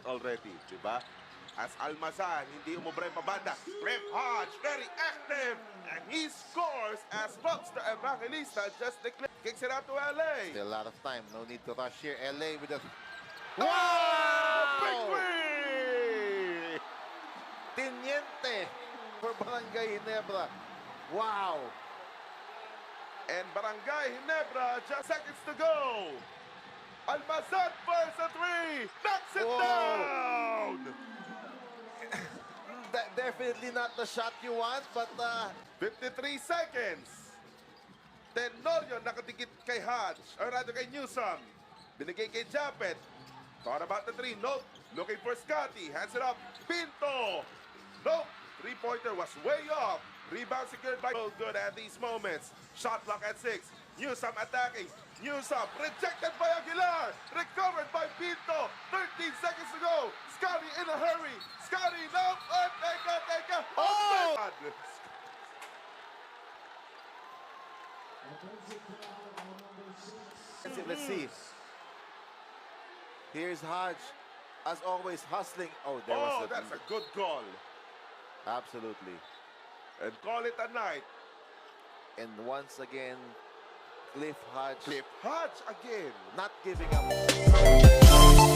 Already, di ba? As Almazan, hindi umubra yung pabanda. Rip Hodge, very active. And he scores as Buster Evangelista just declared. Kicks it out to LA. Still a lot of time. No need to rush here. LA with a... Wow! Big three! Tiniente for Barangay Ginebra. Wow! And Barangay Ginebra, just seconds to go. Almazan fires a three. Knocks it down. Definitely not the shot you want, but 53 seconds. Tenorio nakadikit kay Hodge, or rather kay Newsom. Binigay kay Japet. Thought about the three. Nope. Looking for Scotty. Hands it up. Pinto. Nope. Three-pointer was way off. Rebound secured by good at these moments. Shot clock at 6. Newsom attacking. Newsom rejected by Aguilar. Recovered by Pinto. 13 seconds to go. Scotty in a hurry. Scotty, no. Teka. Oh! let's see. Here's Hodge, as always, hustling. Oh, there was that's a good goal. Absolutely. And call it a night. And once again, Cliff Hodge Hodge again. not giving up.